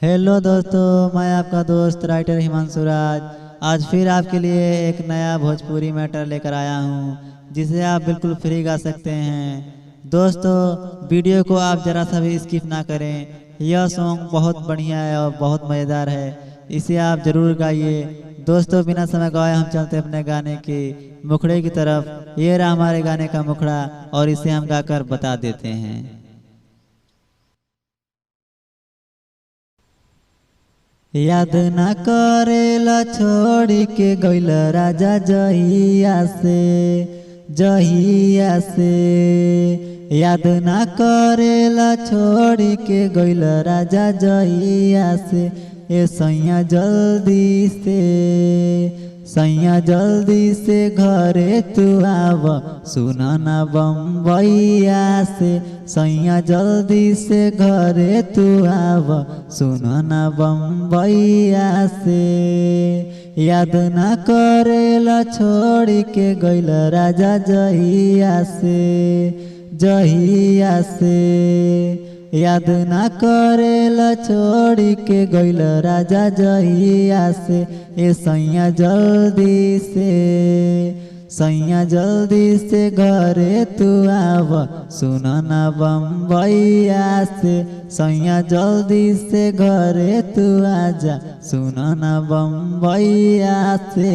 Hello दोस्तों, मैं आपका दोस्त राइटर हिमांशु राज आज फिर आपके लिए एक नया भोजपुरी मैटर लेकर आया हूँ जिसे आप बिल्कुल फ्री गा सकते हैं। दोस्तों, वीडियो को आप ज़रा सा भी स्किप ना करें। यह सॉन्ग बहुत बढ़िया है और बहुत मज़ेदार है, इसे आप ज़रूर गाइए। दोस्तों, बिना समय गवाए हम चलते अपने गाने के मुखड़े की तरफ। ये रहा हमारे गाने का मुखड़ा और इसे हम गाकर बता देते हैं। याद ना करेला छोड़ के गइल राजा जहिया से याद ना करेला छोड़ के गइल राजा जहिया से। ए सैया जल्दी से घरे तू आव, सुना ना बम्बैया से। सैया जल्दी से घरे तू आव, सुना ना बम्बैया से। याद ना करेला छोड़ के गइल राजा जहिया से। याद ना करेला छोड़ के गइल राजा जहिया से। ए सैया जल्दी से घरे तू आव, सुना ना बम्बैया से। सैया जल्दी से घरे तू आजा, सुना ना बम्बैया से।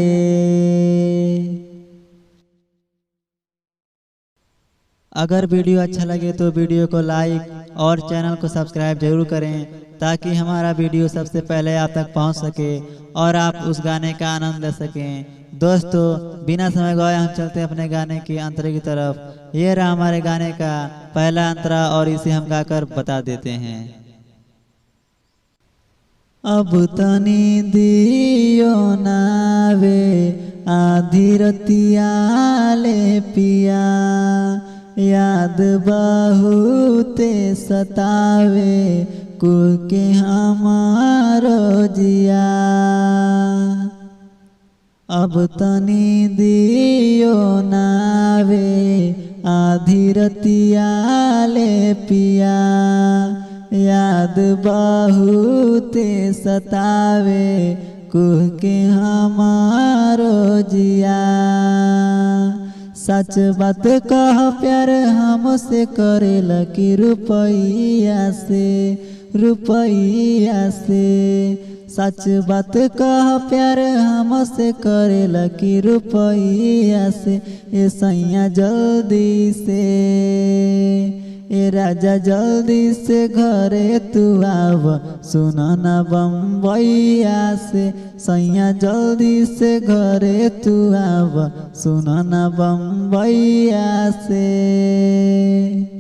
अगर वीडियो अच्छा लगे तो वीडियो को लाइक और चैनल को सब्सक्राइब जरूर करें ताकि हमारा वीडियो सबसे पहले आप तक पहुंच सके और आप उस गाने का आनंद ले सकें। दोस्तों, बिना समय गवाए हम चलते अपने गाने के अंतरे की तरफ। ये रहा हमारे गाने का पहला अंतरा और इसे हम गाकर बता देते हैं। अब तनी दियो नावे आधी रतिया ले पिया, याद बहुते सतावे कुके हमारो जिया। अब तनी दियो नावे आधी रतिया ले पिया, याद बहुते सतावे कुके हमारो जिया। सच बात कह प्यार हमसे करेला कि रुपैया से। सच बात कह प्यार हमसे करेला कि रुपैया से। ए सैया जल्दी से, ए राजा जल्दी से घरे तू आव, सुना ना बम्बैया से। सैया जल्दी से घरे तू आव, सुना ना बम्बैया से।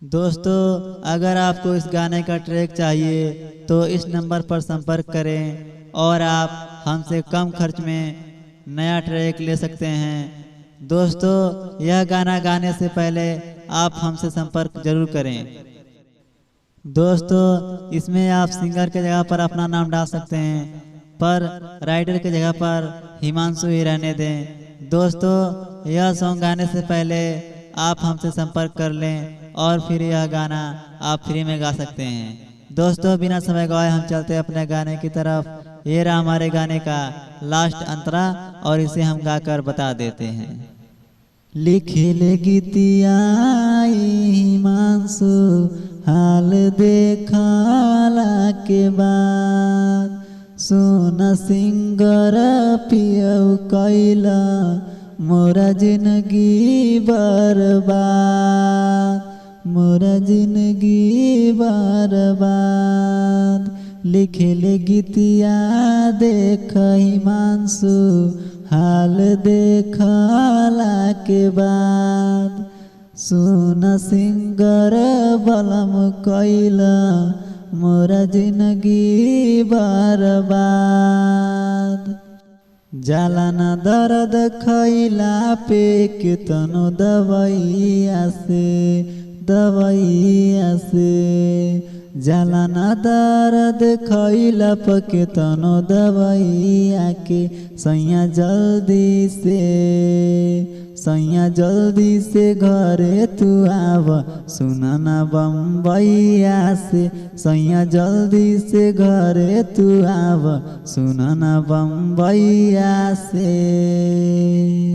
दोस्तों, अगर आपको इस गाने का ट्रैक चाहिए तो इस नंबर पर संपर्क करें और आप हमसे कम खर्च में नया ट्रैक ले सकते हैं। दोस्तों, यह गाना गाने से पहले आप हमसे संपर्क जरूर करें। दोस्तों, इसमें आप सिंगर के जगह पर अपना नाम डाल सकते हैं, पर राइटर के जगह पर हिमांशु ही रहने दें। दोस्तों, यह सॉन्ग गाने से पहले आप हमसे संपर्क कर लें और फिर यह गाना आप फ्री में गा सकते हैं। दोस्तों, बिना समय गवाए हम चलते अपने गाने की तरफ। ये रहा हमारे गाने का लास्ट अंतरा और इसे हम गाकर बता देते हैं। लिखिले गीतिया हिमांशु हाल देखला के बाद, सोना सिंगर पियऊ कैला मोरा जिंदगी बर्बाद, मोरा जिंदगी बर्बाद। लिखले गीतिया देख हिमांशु हाल देखला के बाद, सोना सिंगर बलम कैला मोरा जिंदगी बर्बाद। जाला ना दर्द खैला पे कितनो दवाइया से। जाला ना दर्द खैला पे कितनो दवाइया के। सैया जल्दी से सैया जल्दी से घरे तू आव, सुना ना बम्बैया से। सैया जल्दी से घरे तू आव, सुना ना बम्बैया से।